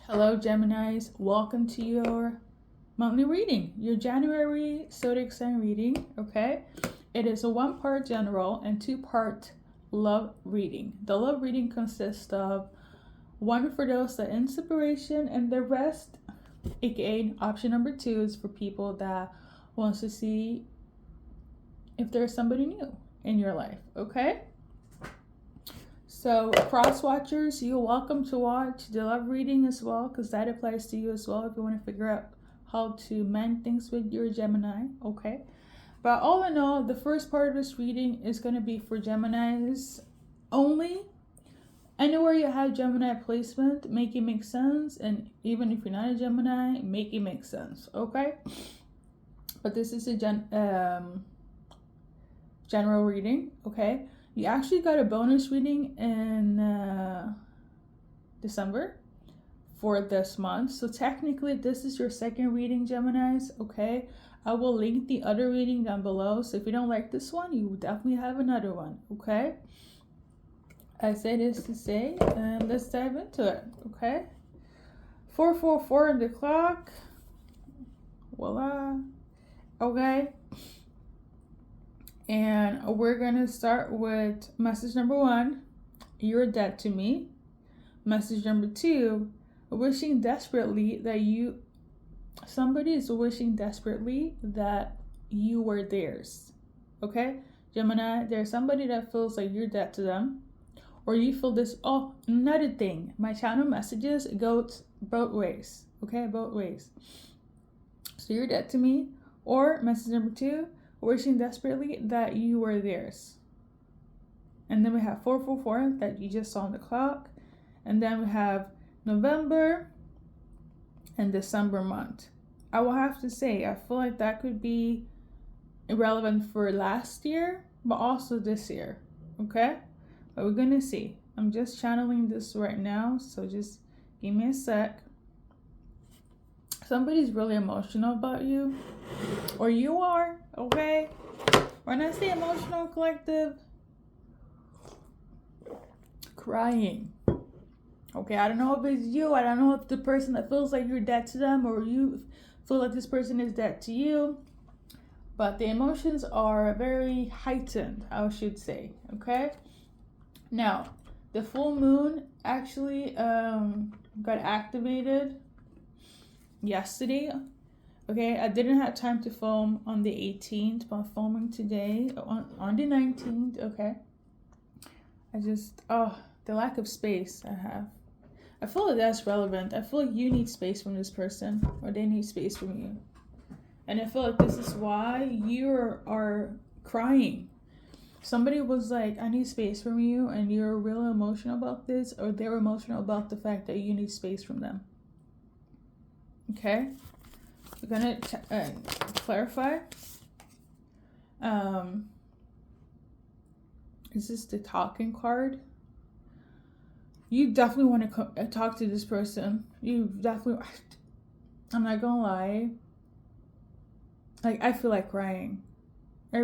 Hello, Geminis. Welcome to your monthly reading, your January zodiac sign reading. Okay, it is a one-part general and two-part love reading. The love reading consists of one for those that inspiration, and the rest, aka option number 2, is for people that wants to see if there's somebody new in your life. Okay. So, cross watchers, you're welcome to watch the love reading as well, because that applies to you as well if you want to figure out how to mend things with your Gemini. Okay. But all in all, the first part of this reading is going to be for Geminis only. Anywhere you have Gemini placement, make it make sense. And even if you're not a Gemini, make it make sense. Okay. But this is a general reading. Okay. You actually got a bonus reading in December for this month. So technically, this is your second reading, Geminis. Okay. I will link the other reading down below. So if you don't like this one, you definitely have another one. Okay. I say this to say, and let's dive into it. Okay. 444 on the clock. Voila. Okay. And we're going to start with message number 1, you're dead to me. Message number 2, wishing desperately that somebody is wishing desperately that you were theirs. Okay? Gemini, there's somebody that feels like you're dead to them. Or you feel this, another thing. My channel messages go both ways. Okay? Both ways. So you're dead to me. Or message number 2, wishing desperately that you were theirs. And then we have 444 that you just saw on the clock. And then we have November and December month. I will have to say, I feel like that could be irrelevant for last year, but also this year. Okay? But we're going to see. I'm just channeling this right now, so just give me a sec. Somebody's really emotional about you, or you are, okay? When I say emotional collective, crying. Okay, I don't know if it's you. I don't know if the person that feels like you're dead to them, or you feel like this person is dead to you. But the emotions are very heightened, I should say, okay? Now, the full moon actually got activated yesterday. Okay, I didn't have time to film on the 18th, but I'm filming today on the 19th. Okay, I just the lack of space I have. I feel like that's relevant. I feel like you need space from this person, or they need space from you, and I feel like this is why you are crying. Somebody was like, I need space from you, and you're really emotional about this, or they're emotional about the fact that you need space from them. Okay, we're gonna clarify. Is this the talking card? You definitely want to talk to this person. You definitely. I'm not gonna lie. Like, I feel like crying. I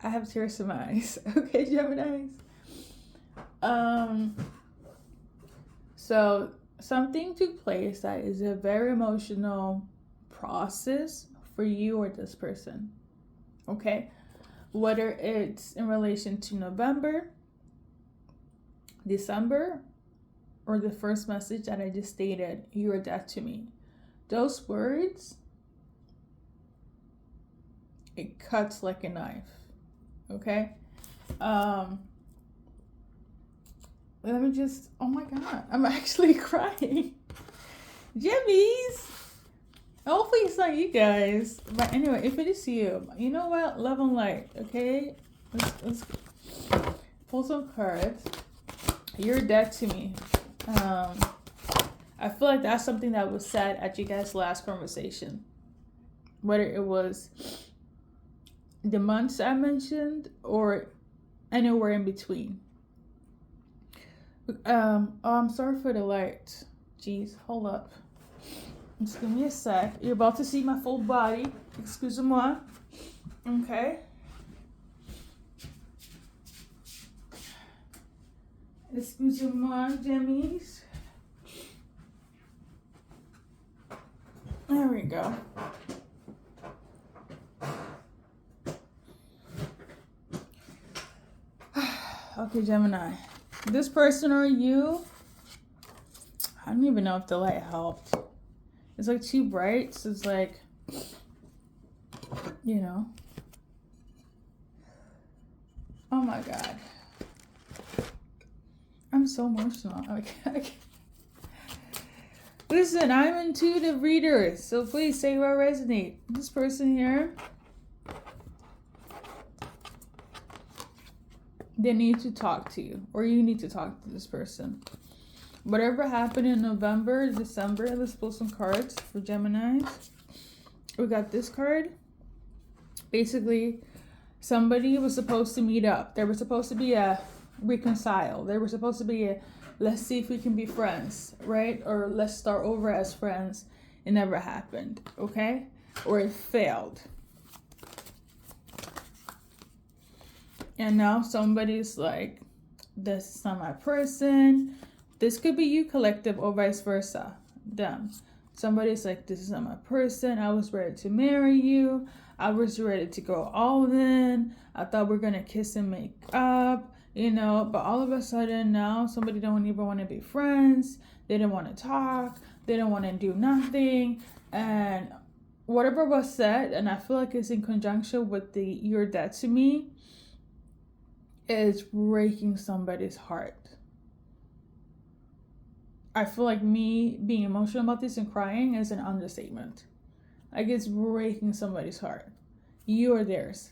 have tears in my eyes. Okay, Geminis. So something took place that is a very emotional process for you or this person. Okay? Whether it's in relation to November, December, or the first message that I just stated, you are dead to me. Those words, it cuts like a knife. Okay? Let me just, oh my God, I'm actually crying. Jimmies! Hopefully it's not you guys. But anyway, if it is you, you know what? Love and light, okay? Let's pull some cards. You're dead to me. I feel like that's something that was said at you guys' last conversation. Whether it was the months I mentioned or anywhere in between. I'm sorry for the light. Jeez, hold up. Just give me a sec. You're about to see my full body. Excusez-moi. Okay. Excusez-moi, Jammies. There we go. Okay, Gemini. This person or you, I don't even know if the light helped. It's like too bright, so it's like, you know. Oh my God. I'm so emotional. Okay. Listen, I'm an intuitive reader, so please say what resonate. This person here, they need to talk to you, or you need to talk to this person. Whatever happened in November, December, let's pull some cards for Geminis. We got this card. Basically, somebody was supposed to meet up. There was supposed to be a reconcile. There was supposed to be a let's see if we can be friends, right? Or let's start over as friends. It never happened, okay? Or it failed. And now somebody's like, this is not my person. This could be you, collective, or vice versa. Them. Somebody's like, this is not my person. I was ready to marry you. I was ready to go all in. I thought we were going to kiss and make up, you know. But all of a sudden now, somebody don't even want to be friends. They don't want to talk. They don't want to do nothing. And whatever was said, and I feel like it's in conjunction with the you're dead to me, is breaking somebody's heart. I feel like me being emotional about this and crying is an understatement. Like it's breaking somebody's heart. You or theirs.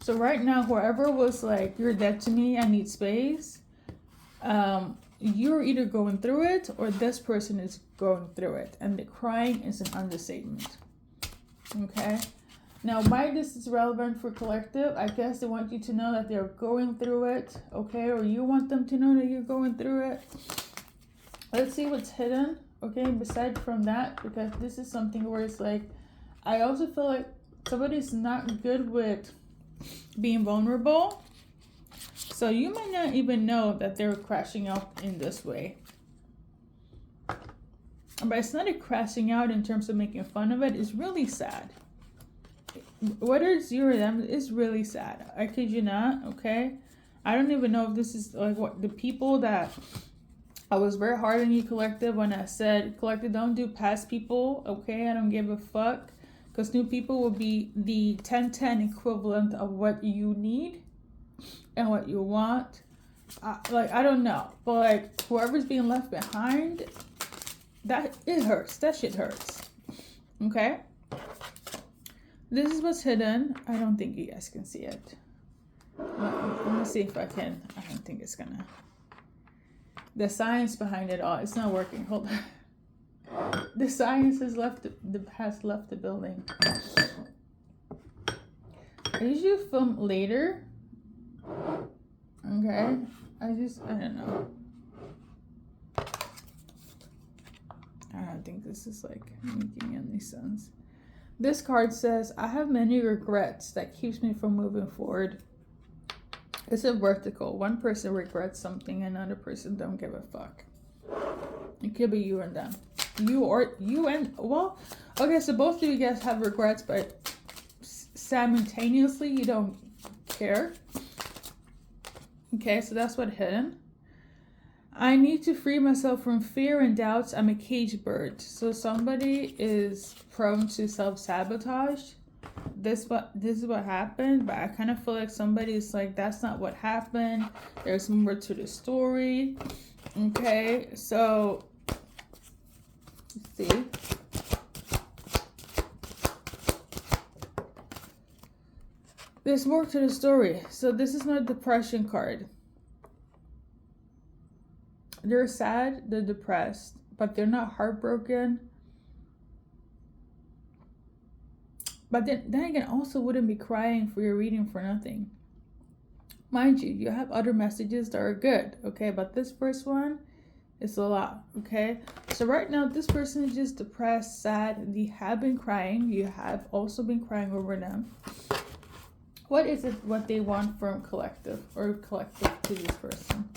So right now, whoever was like, you're dead to me, I need space. You're either going through it or this person is going through it. And the crying is an understatement. Okay? Now, why this is relevant for collective, I guess they want you to know that they're going through it, okay? Or you want them to know that you're going through it. Let's see what's hidden, okay? Besides from that, because this is something where it's like, I also feel like somebody's not good with being vulnerable. So you might not even know that they're crashing out in this way. But it's not a crashing out in terms of making fun of it. It's really sad. Whether it's you or them, it's really sad. I kid you not, okay? I don't even know if this is like what the people that I was very hard on you, collective, when I said, collective, don't do past people, okay? I don't give a fuck. Because new people will be the 10-10 equivalent of what you need and what you want. Like, I don't know. But like, whoever's being left behind, that, it hurts. That shit hurts. Okay? This is what's hidden. I don't think you guys can see it. Let me see if I can. I don't think it's gonna. The science behind it all. It's not working. Hold on. The science has left the building. I usually film later. Okay. I don't know. I don't think this is like making any sense. This card says, I have many regrets that keeps me from moving forward. It's a vertical. One person regrets something, another person don't give a fuck. It could be you and them. You and, well, okay, so both of you guys have regrets, but simultaneously you don't care. Okay, so that's what hidden. I need to free myself from fear and doubts. I'm a cage bird. So somebody is prone to self-sabotage. This is what happened, but I kind of feel like somebody's like, that's not what happened. There's more to the story. Okay, so let's see. There's more to the story. So this is my depression card. They're sad, they're depressed, but they're not heartbroken. But then again, also wouldn't be crying for your reading for nothing. Mind you, you have other messages that are good, okay? But this first one is a lot, okay? So right now, this person is just depressed, sad. They have been crying. You have also been crying over them. What is it what they want from collective or collective to this person?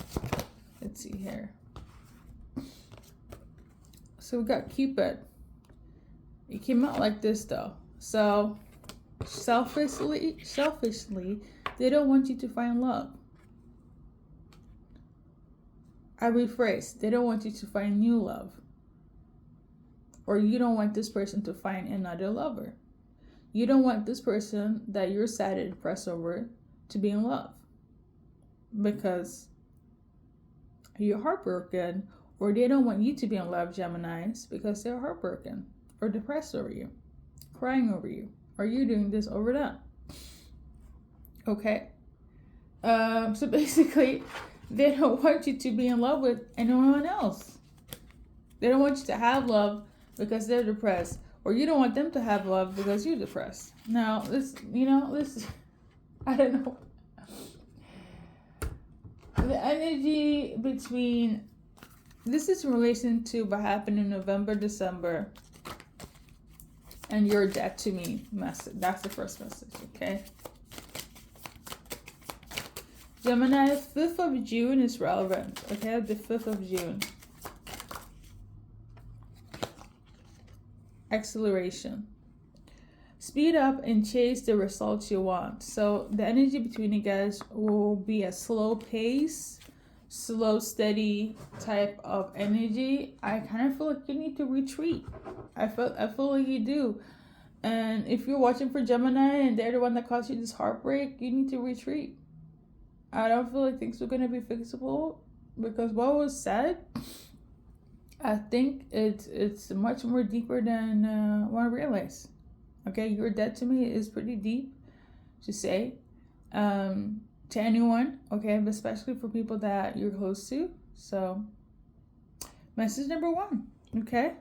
Let's see here. So we got Cupid. It came out like this though. So selfishly, they don't want you to find love. I rephrase, they don't want you to find new love. Or you don't want this person to find another lover. You don't want this person that you're sad and depressed over to be in love. Because you're heartbroken, or they don't want you to be in love, Geminis, because they're heartbroken or depressed over you, crying over you, or you doing this over them. Okay? So basically, they don't want you to be in love with anyone else. They don't want you to have love because they're depressed, or you don't want them to have love because you're depressed. Now, this, I don't know. The energy between, this is in relation to what happened in November, December, and you're dead to me message. That's the first message, okay? Gemini, 5th of June is relevant, okay? The 5th of June. Acceleration. Speed up and chase the results you want. So the energy between you guys will be a slow pace, slow, steady type of energy. I kind of feel like you need to retreat. I feel like you do. And if you're watching for Gemini and they're the one that caused you this heartbreak, you need to retreat. I don't feel like things are going to be fixable, because what was said, I think it's much more deeper than what I realize. Okay, you're dead to me is pretty deep to say to anyone, okay, but especially for people that you're close to. So, message number 1, okay?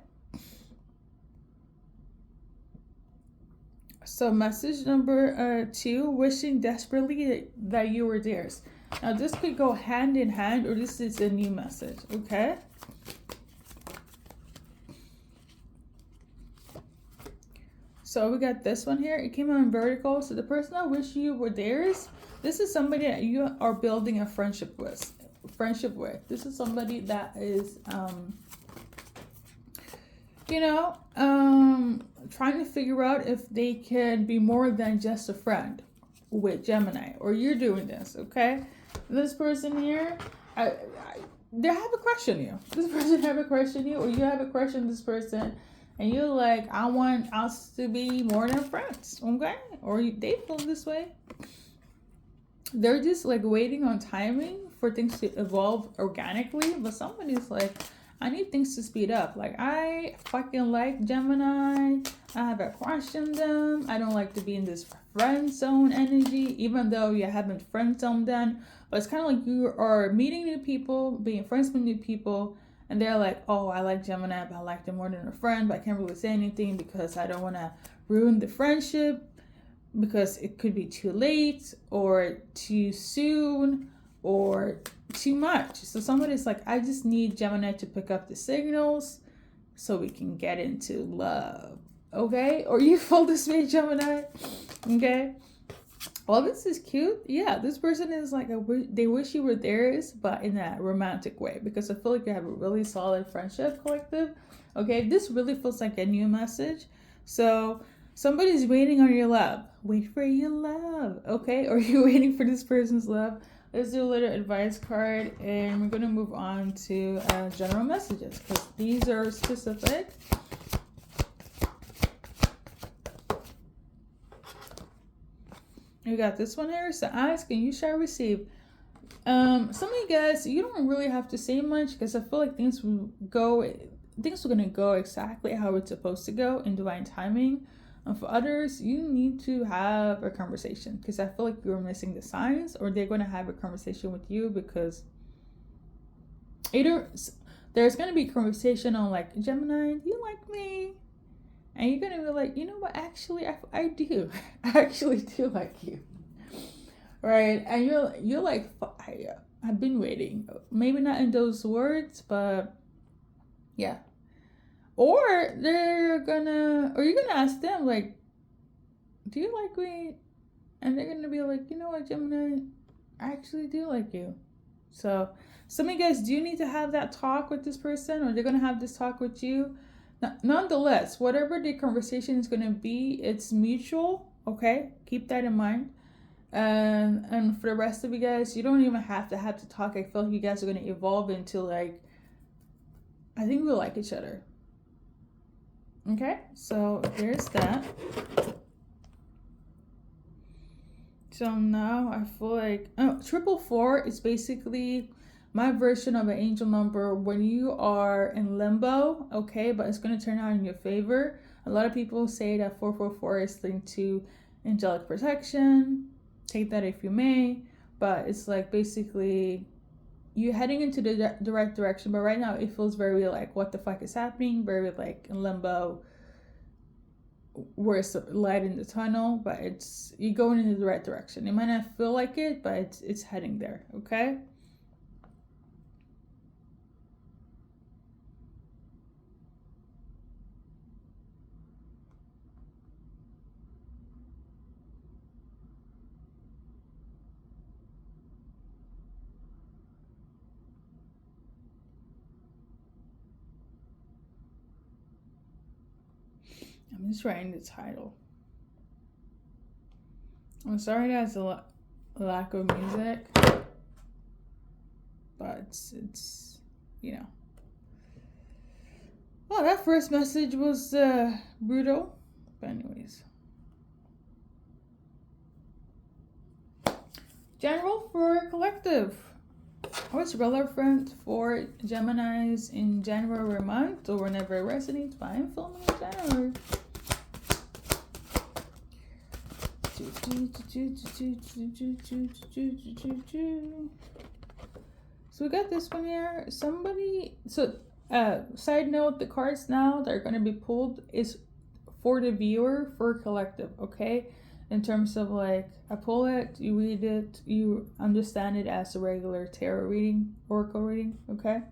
So, message number 2, wishing desperately that you were theirs. Now, this could go hand in hand, or this is a new message, okay? So we got this one here. It came out in vertical. So the person I wish you were theirs, this is somebody that you are building a friendship with. This is somebody that is, trying to figure out if they can be more than just a friend with Gemini, or you're doing this, okay? This person here, they have a crush on you. This person have a crush on you, or you have a crush on this person. And you're like, I want us to be more than friends, okay? Or they feel this way. They're just like waiting on timing for things to evolve organically. But somebody's like, I need things to speed up. Like, I fucking like Gemini. I have a crush on them. I don't like to be in this friend zone energy, even though you haven't friend zoned them. But it's kind of like you are meeting new people, being friends with new people. And they're like, oh, I like Gemini, but I like them more than a friend, but I can't really say anything because I don't want to ruin the friendship, because it could be too late or too soon or too much. So somebody's like, I just need Gemini to pick up the signals so we can get into love, okay? Or you feel this way, Gemini, okay? Well, this is cute. Yeah, this person is like, they wish you were theirs, but in a romantic way, because I feel like you have a really solid friendship collective. Okay, this really feels like a new message. So somebody's waiting on your love. Wait for your love, okay? Or you're waiting for this person's love. Let's do a little advice card, and we're going to move on to general messages, because these are specific. You got this one here. So ask and you shall receive. Some of you guys, you don't really have to say much, because I feel like things are gonna go exactly how it's supposed to go in divine timing. And for others, you need to have a conversation, because I feel like you're missing the signs, or they're gonna have a conversation with you, because either there's gonna be a conversation on like, Gemini, do you like me? And you're going to be like, you know what, actually, I do. I actually do like you. Right? And you're like, I've been waiting. Maybe not in those words, but yeah. Or you're going to ask them, like, do you like me? And they're going to be like, you know what, Gemini, I actually do like you. So Some of you guys do need to have that talk with this person, or they're going to have this talk with you. Nonetheless, whatever the conversation is going to be, it's mutual. Okay, keep that in mind. And for the rest of you guys, you don't even have to talk. I feel like you guys are going to evolve into like, I think we like each other. Okay, so there's that. So now I feel like 444 is basically my version of an angel number when you are in limbo, okay, but it's going to turn out in your favor. A lot of people say that 444 is linked to angelic protection. Take that if you may, but it's like basically you're heading into the right direction, but right now it feels very like, what the fuck is happening? Very like in limbo, where it's light in the tunnel, but you're going in the right direction. It might not feel like it, but it's heading there, okay? I'm just writing the title. I'm sorry that's a lack of music, but it's you know. Well, that first message was brutal, but anyways. General for collective. What's relevant for Geminis in January month, or whenever it resonates? Fine, filming in January. So we got this one here. Side note, the cards now that are going to be pulled is for the viewer, for collective, okay? In terms of like, I pull it, you read it, you understand it as a regular tarot reading, oracle reading, okay?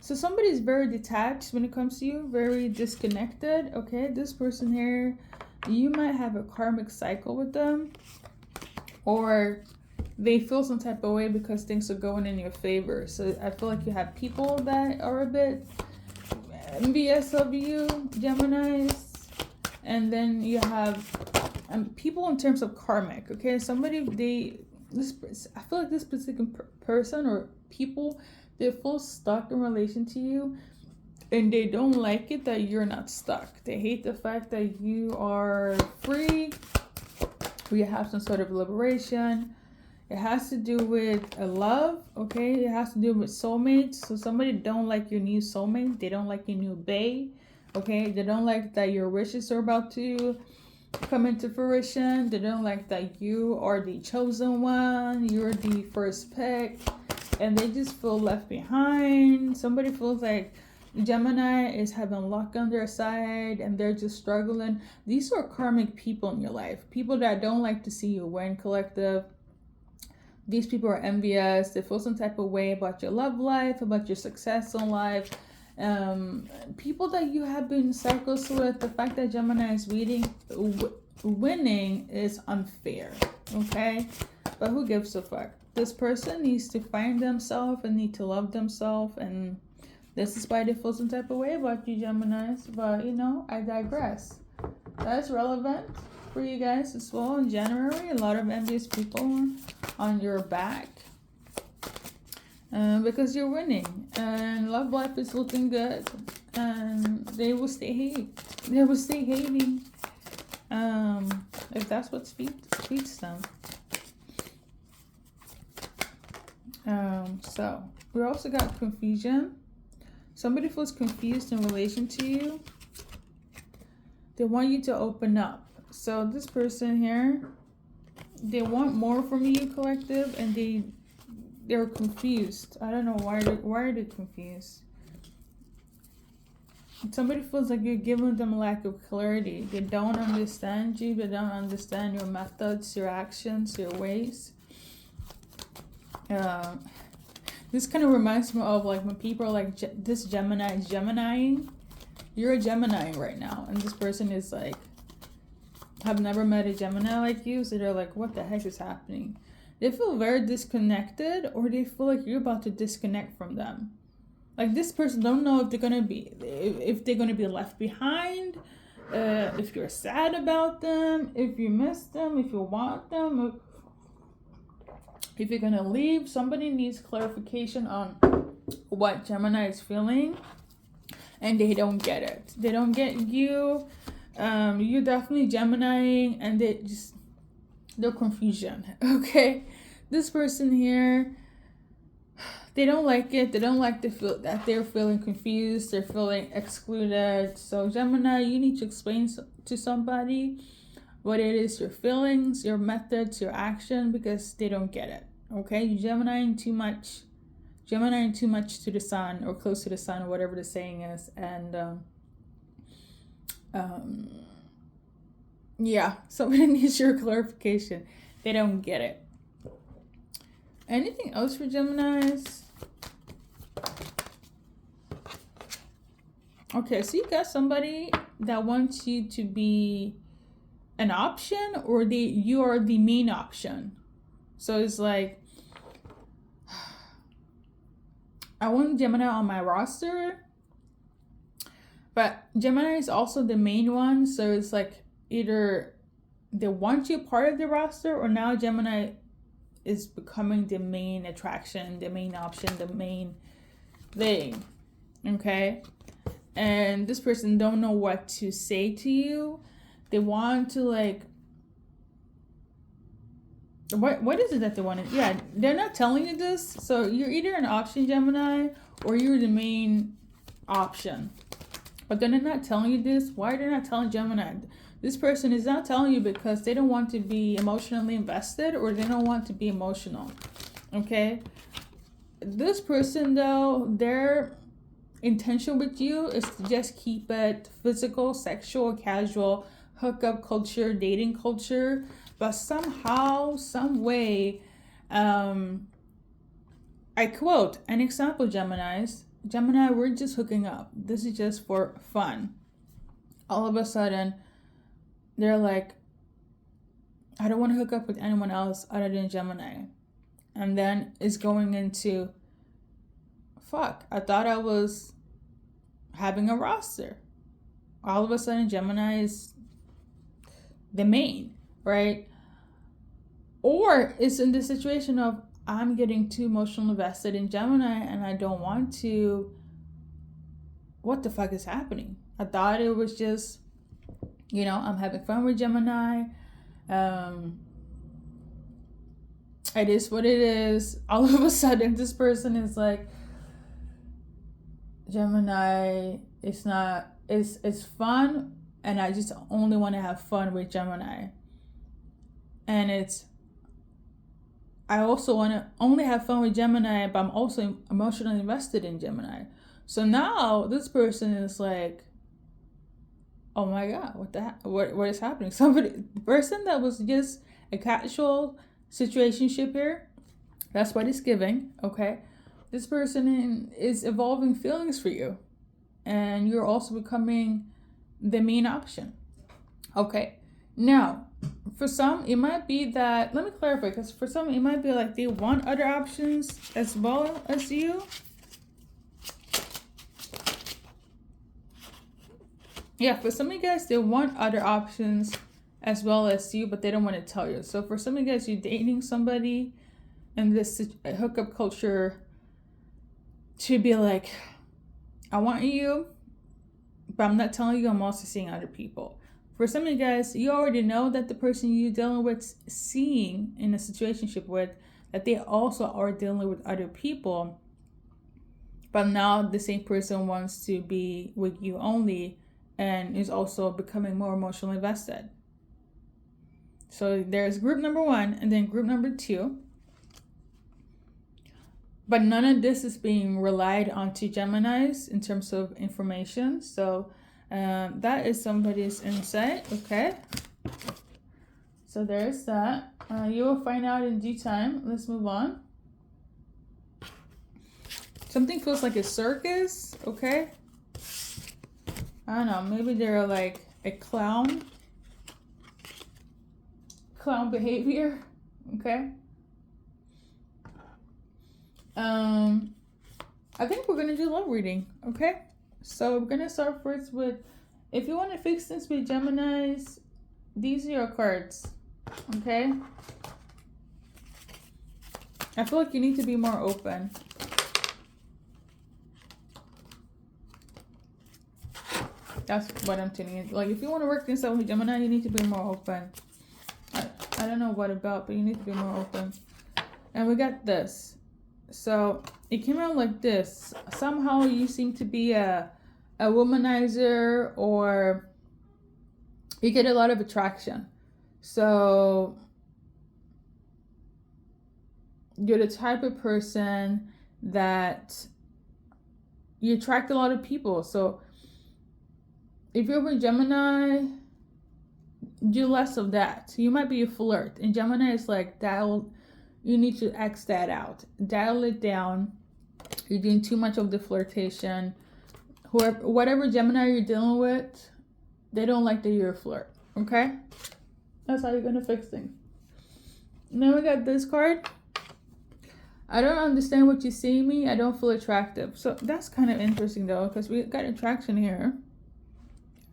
So somebody's very detached when it comes to you, very disconnected, okay? This person here, you might have a karmic cycle with them, or they feel some type of way because things are going in your favor. So I feel like you have people that are a bit envious of you, Geminis, and then you have people in terms of karmic, okay? I feel like this particular person or people, they feel stuck in relation to you, and they don't like it that you're not stuck. They hate the fact that you are free, or you have some sort of liberation. It has to do with a love, okay? It has to do with soulmates. So somebody don't like your new soulmate. They don't like your new bae, okay? They don't like that your wishes are about to come into fruition. They don't like that you are the chosen one. You're the first pick. And they just feel left behind. Somebody feels like Gemini is having luck on their side and they're just struggling. These are karmic people in your life. People that don't like to see you win, collective. These people are envious. They feel some type of way about your love life, about your success in life. People that you have been in cycles with, the fact that Gemini is winning is unfair, okay? But who gives a fuck? This person needs to find themselves and need to love themselves, and this is why they feel some type of way about you, Geminis. But, I digress. That's relevant for you guys as well in January. A lot of envious people on your back. Because you're winning. And love life is looking good. And they will stay hating. If that's what feeds them. So, we also got confusion. Somebody feels confused in relation to you. They want you to open up. So this person here, they want more from you, collective, and they're confused. I don't know why are they confused. Somebody feels like you're giving them a lack of clarity. They don't understand you. They don't understand your methods, your actions, your ways. This kind of reminds me of like when people are like, this Gemini is Gemini-ing. You're a Gemini right now, and this person is like, have never met a Gemini like you, so they're like, what the heck is happening? They feel very disconnected, or they feel like you're about to disconnect from them. Like this person don't know if they're gonna be left behind, if you're sad about them, if you miss them, if you want them, if you're gonna leave. Somebody needs clarification on what Gemini is feeling, and they don't get it. They don't get you. You're definitely Gemini, and they're confusion. Okay, this person here, they don't like it. They don't like to feel that they're feeling confused. They're feeling excluded. So Gemini, you need to explain to somebody what it is, your feelings, your methods, your action, because they don't get it. Okay, you Gemini too much to the sun, or close to the sun, or whatever the saying is, and yeah, somebody needs your clarification. They don't get it. Anything else for Geminis? Okay, so you got somebody that wants you to be an option, or you are the main option. So it's like, I want Gemini on my roster, but Gemini is also the main one. So it's like either they want you part of the roster, or now Gemini is becoming the main attraction, the main option, the main thing. Okay? And this person don't know what to say to you. They want to like, what is it that they want to, yeah, they're not telling you this. So you're either an option Gemini, or you're the main option. But they're not telling you this. Why are they not telling Gemini? This person is not telling you because they don't want to be emotionally invested, or they don't want to be emotional. Okay? This person though, their intention with you is to just keep it physical, sexual, casual, hookup culture, dating culture. But somehow, some way, I quote, an example, Geminis, Gemini, we're just hooking up. This is just for fun. All of a sudden, they're like, I don't want to hook up with anyone else other than Gemini. And then it's going into, fuck, I thought I was having a roster. All of a sudden, Gemini is the main. Right? Or it's in the situation of, I'm getting too emotionally invested in Gemini and I don't want to. What the fuck is happening? I thought it was just, I'm having fun with Gemini. It is what it is. All of a sudden, this person is like, Gemini, it's fun, and I just only want to have fun with Gemini. And I also want to only have fun with Gemini, but I'm also emotionally invested in Gemini. So now this person is like, oh my God, what is happening? The person that was just a casual situationship here, that's what it's giving, okay? This person is evolving feelings for you, and you're also becoming the main option. Okay, now, for some, it might be that, let me clarify, because for some, it might be like they want other options as well as you. Yeah, for some of you guys, they want other options as well as you, but they don't want to tell you. So for some of you guys, you're dating somebody, and this hookup culture to be like, I want you, but I'm not telling you, I'm also seeing other people. For some of you guys, you already know that the person you're dealing with, seeing in a situationship with, that they also are dealing with other people. But now the same person wants to be with you only, and is also becoming more emotionally invested. So there's group number 1, and then group number 2. But none of this is being relied onto Geminis in terms of information. So that is somebody's insight. Okay. So there's that. You will find out in due time. Let's move on. Something feels like a circus. Okay. I don't know. Maybe they're like a clown behavior. Okay. I think we're gonna do love reading. Okay, so we're gonna start first with, if you want to fix this with Geminis, these are your cards. Okay, I feel like you need to be more open. That's what I'm telling you. Like, if you want to work things out with Gemini, you need to be more open. I don't know what about, but you need to be more open. And we got this. So it came out like this. Somehow you seem to be a womanizer, or you get a lot of attraction. So you're the type of person that you attract a lot of people. So if you're with Gemini, do less of that. You might be a flirt. And Gemini is like, you need to X that out. Dial it down. You're doing too much of the flirtation. Whatever Gemini you're dealing with, they don't like that you're a flirt. Okay? That's how you're going to fix things. Now we got this card. I don't understand what you see in me. I don't feel attractive. So that's kind of interesting though, because we got attraction here.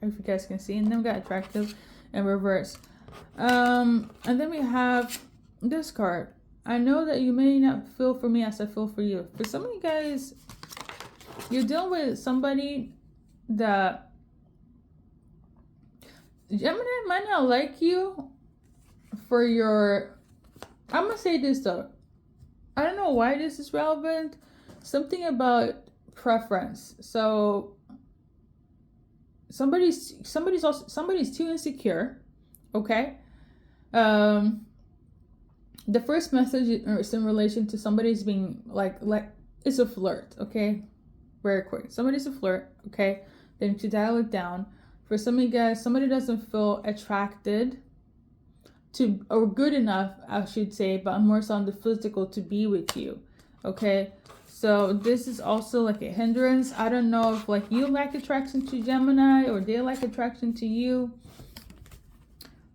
If you guys can see. And then we got attractive and reverse. And then we have this card. I know that you may not feel for me as I feel for you. For some of you guys, you're dealing with somebody that Gemini might not like you for your... I'm going to say this though. I don't know why this is relevant. Something about preference. So somebody's too insecure. Okay. The first message is in relation to somebody's being like it's a flirt. Okay, very quick. Somebody's a flirt. Okay, then to dial it down. For some of you guys, somebody doesn't feel attracted to, or good enough, I should say, but more so on the physical, to be with you. Okay, so this is also like a hindrance. I don't know if like you like attraction to Gemini or they like attraction to you.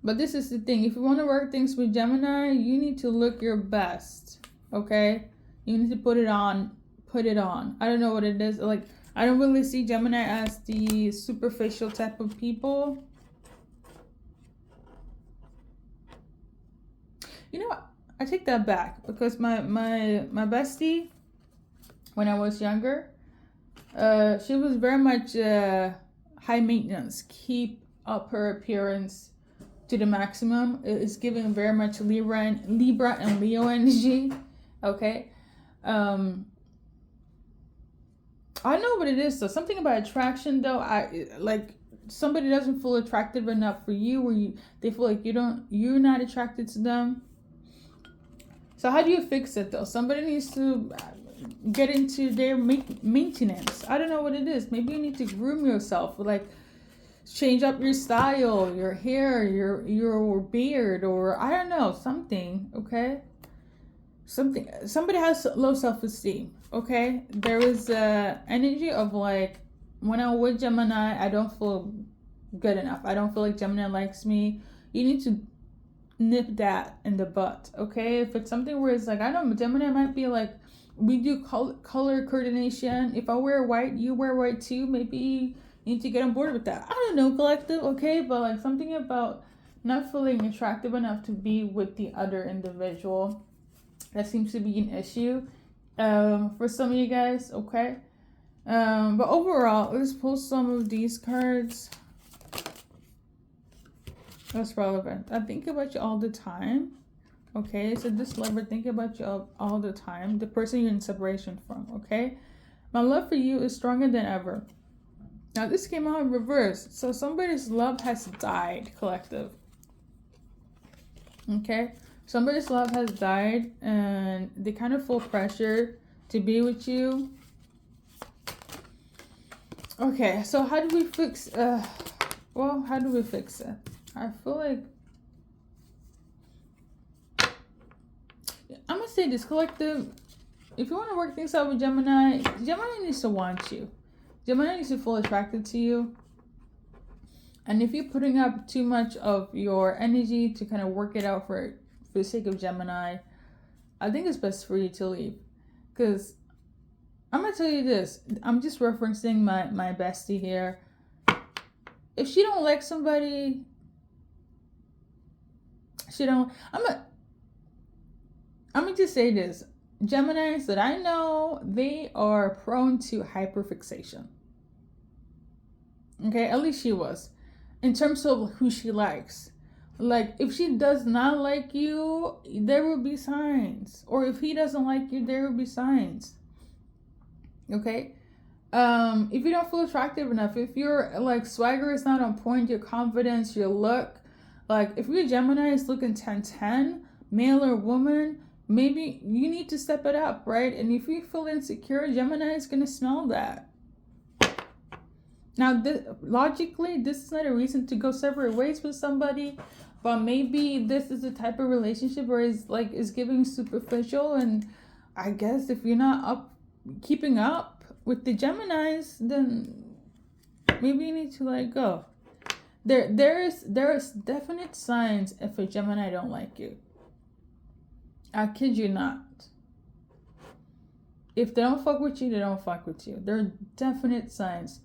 But this is the thing. If you want to work things with Gemini, you need to look your best. Okay? You need to put it on. Put it on. I don't know what it is. Like, I don't really see Gemini as the superficial type of people. You know what? I take that back, because my bestie, when I was younger, she was very much high maintenance. Keep up her appearance to the maximum. It's giving very much Libra and Leo energy. Okay. I know what it is though. Something about attraction though. I like somebody doesn't feel attractive enough for you, or they feel like you're not attracted to them. So how do you fix it though? Somebody needs to get into their maintenance. I don't know what it is. Maybe you need to groom yourself, like change up your style, your hair, your beard, or I don't know, something. Okay, somebody has low self-esteem. Okay, there is a energy of like, when I'm with Gemini, I don't feel good enough. I don't feel like Gemini likes me. You need to nip that in the butt. Okay, if it's something where it's like, I don't know, Gemini might be like, we do color coordination. If I wear white, you wear white too. Maybe you need to get on board with that. I don't know, collective. Okay, but like something about not feeling attractive enough to be with the other individual, that seems to be an issue for some of you guys. Okay, but overall, let's pull some of these cards. That's relevant. I think about you all the time. Okay, so this lover, think about you all the time. The person you're in separation from. Okay, my love for you is stronger than ever. Now this came out in reverse. So somebody's love has died, collective. Okay, somebody's love has died, and they kind of feel pressure to be with you. Okay, so how do we fix? Well, how do we fix it? I feel like I'm gonna say this, collective. If you want to work things out with Gemini, Gemini needs to want you. Gemini needs to feel attracted to you. And if you're putting up too much of your energy to kind of work it out for the sake of Gemini, I think it's best for you to leave. Because I'm going to tell you this. I'm just referencing my bestie here. If she don't like somebody, I'm gonna just say this. Geminis that I know, they are prone to hyperfixation. Okay, at least she was. In terms of who she likes. Like, if she does not like you, there will be signs. Or if he doesn't like you, there will be signs. Okay? If you don't feel attractive enough, if your like swagger is not on point, your confidence, your look, like if your Gemini is looking 10-10, male or woman, maybe you need to step it up, right? And if you feel insecure, Gemini is going to smell that. Now, logically, this is not a reason to go separate ways with somebody, but maybe this is the type of relationship where it's giving superficial, and I guess if you're not keeping up with the Geminis, then maybe you need to let go. There is definite signs if a Gemini don't like you. I kid you not. If they don't fuck with you, they don't fuck with you. There are definite signs.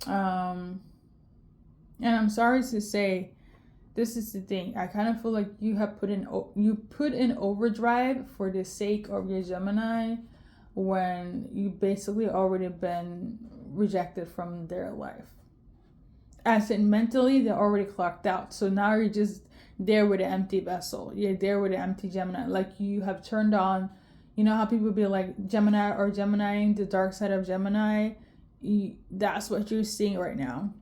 And I'm sorry to say, this is the thing. I kind of feel like you put in overdrive for the sake of your Gemini when you basically already been rejected from their life. As in mentally, they're already clocked out. So now you're just there with an empty vessel. You're there with an empty Gemini. Like you have turned on, you know how people be like Gemini or Gemini, the dark side of Gemini. That's what you're seeing right now.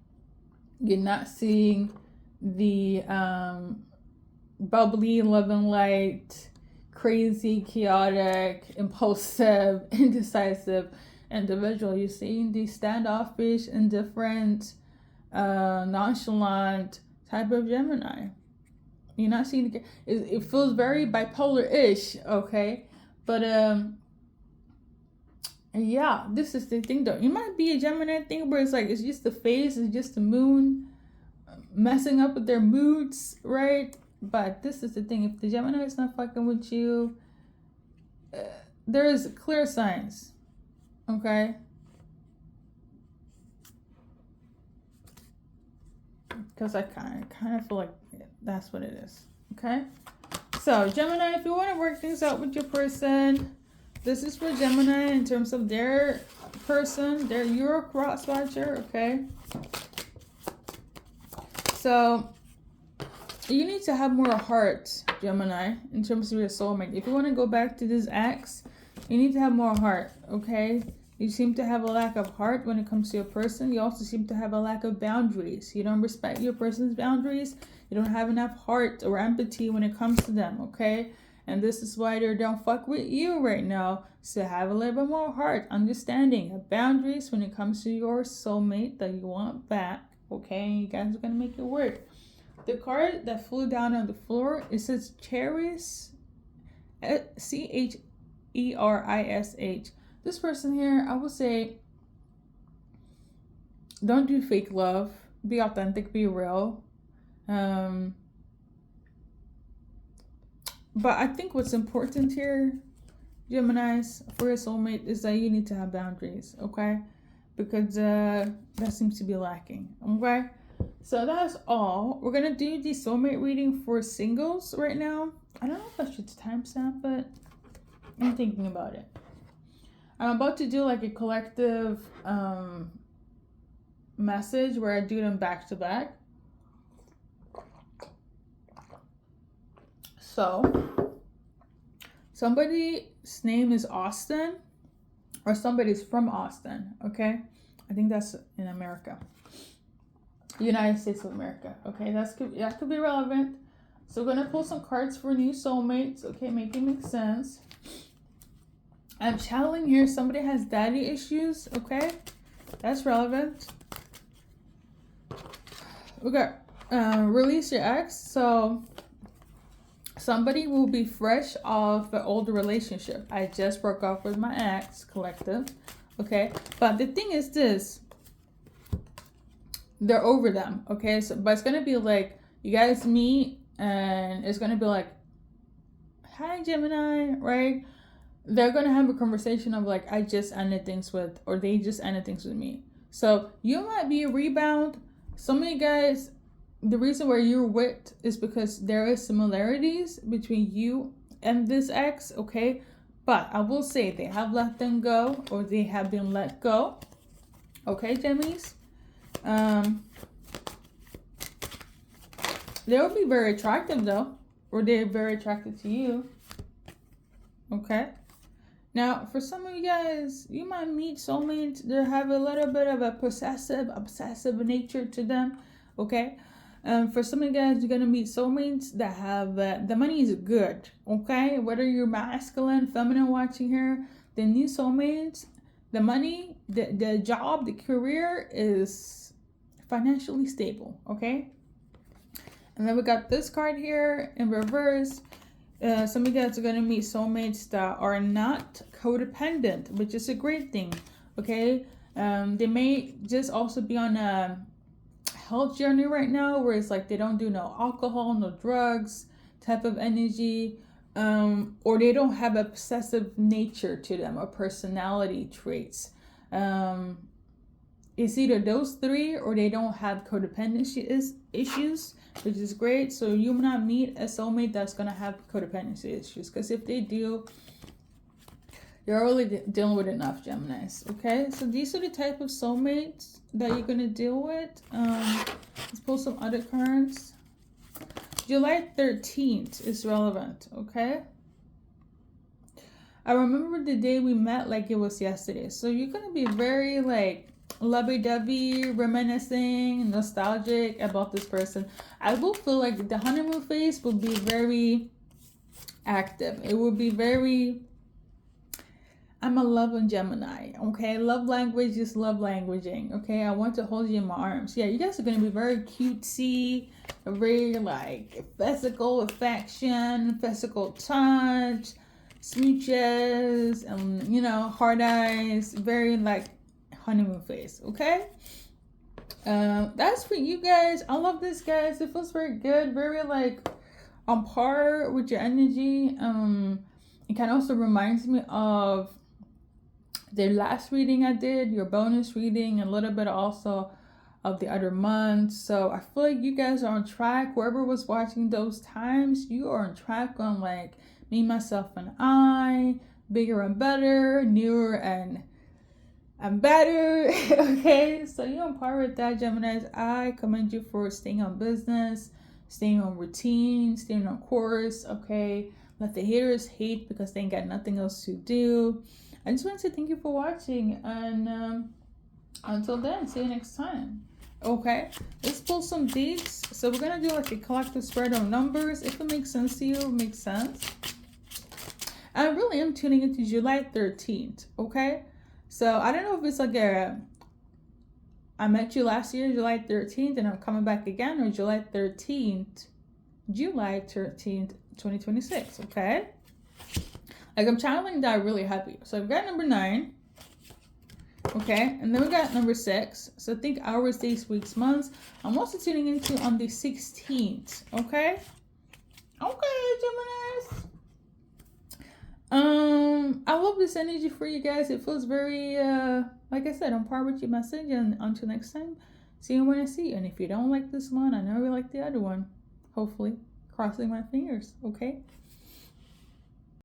You're not seeing the bubbly, love and light, crazy, chaotic, impulsive, indecisive individual. You're seeing the standoffish, indifferent, nonchalant type of Gemini. You're not seeing it feels very bipolar-ish, okay? But yeah, this is the thing though. You might be a Gemini thing where it's just the phase, it's just the moon messing up with their moods, right? But this is the thing. If the Gemini is not fucking with you, there is clear signs, okay? Because I kind of feel like that's what it is, okay? So Gemini, if you want to work things out with your person, this is for Gemini in terms of their person. You're a cross watcher, okay? So you need to have more heart, Gemini, in terms of your soulmate. If you want to go back to this ex, you need to have more heart, okay? You seem to have a lack of heart when it comes to your person. You also seem to have a lack of boundaries. You don't respect your person's boundaries. You don't have enough heart or empathy when it comes to them, okay? And this is why they don't fuck with you right now. So have a little bit more heart, understanding, boundaries when it comes to your soulmate that you want back, okay? You guys are going to make it work. The card that flew down on the floor, it says Cherish, Cherish. This person here, I would say, don't do fake love. Be authentic, be real. But I think what's important here, Geminis, for your soulmate is that you need to have boundaries, okay? Because that seems to be lacking, okay? So that's all. We're going to do the soulmate reading for singles right now. I don't know if I should timestamp it. I'm thinking about it. I'm about to do like a collective message where I do them back to back. So, somebody's name is Austin, or somebody's from Austin, okay? I think that's in America. United States of America, okay? That could be relevant. So we're going to pull some cards for new soulmates, okay? Make it make sense. I'm channeling here somebody has daddy issues, okay? That's relevant. Okay, release your ex. So somebody will be fresh off an older relationship. I just broke off with my ex, collective, okay? But the thing is this, they're over them, okay? So, but it's gonna be like, you guys meet and it's gonna be like, hi Gemini, right? they're gonna have a conversation of like, I just ended things with, or they just ended things with me. So you might be a rebound. Some of you guys, the reason why you're with is because there is similarities between you and this ex, okay? But I will say they have let them go, or they have been let go. Okay, Gemmies? They will be very attractive though, or they're very attracted to you. Okay? Now, for some of you guys, you might meet soulmates that have a little bit of a possessive, obsessive nature to them. Okay? For some of you guys, you're going to meet soulmates that have, the money is good. Okay? Whether you're masculine, feminine watching here, the new soulmates, the money, the job, the career is financially stable. Okay? And then we got this card here in reverse. Some of you guys are going to meet soulmates that are not codependent, which is a great thing. Okay? They may just also be on a health journey right now where it's like they don't do no alcohol, no drugs type of energy, or they don't have a possessive nature to them or personality traits. It's either those three or they don't have codependency issues, which is great. So you will not meet a soulmate that's going to have codependency issues, because if they do, you're already dealing with enough, Geminis. Okay, so these are the type of soulmates that you're going to deal with. Let's pull some other cards. July 13th is relevant, okay? I remember the day we met like it was yesterday. So you're going to be very like lovey-dovey, reminiscing, nostalgic about this person. I will feel like the honeymoon phase will be very active. It will be very, I'm a loving Gemini, okay? Love language is love languaging, okay? I want to hold you in my arms. Yeah, you guys are going to be very cutesy, very like physical affection, physical touch, smooches, and you know, hard eyes, very like honeymoon phase, okay? That's for you guys. I love this, guys. It feels very good, very like on par with your energy. It kind of also reminds me of the last reading I did, your bonus reading, a little bit also of the other month. So I feel like you guys are on track. Whoever was watching those times, you are on track on like me, myself, and I, bigger and better, newer and better. Okay, so you're on par with that, Geminis. I commend you for staying on business, staying on routine, staying on course. Okay, let the haters hate because they ain't got nothing else to do. I just want to say thank you for watching, and until then, see you next time. Okay, let's pull some deeds. So we're gonna do like a collective spread of numbers. If it makes sense to you, it makes sense. I really am tuning into July 13th. Okay, so I don't know if it's like I met you last year, July 13th, and I'm coming back again, or July 13th, 2026. Okay. Like I'm channeling that really happy. So I've got number 9. Okay. And then we got number 6. So think hours, days, weeks, months. I'm also tuning into on the 16th. Okay. Okay, Geminis. I love this energy for you guys. It feels very, like I said, on par with your message. And until next time, see you when I see you. And if you don't like this one, I know you like the other one. Hopefully. Crossing my fingers. Okay.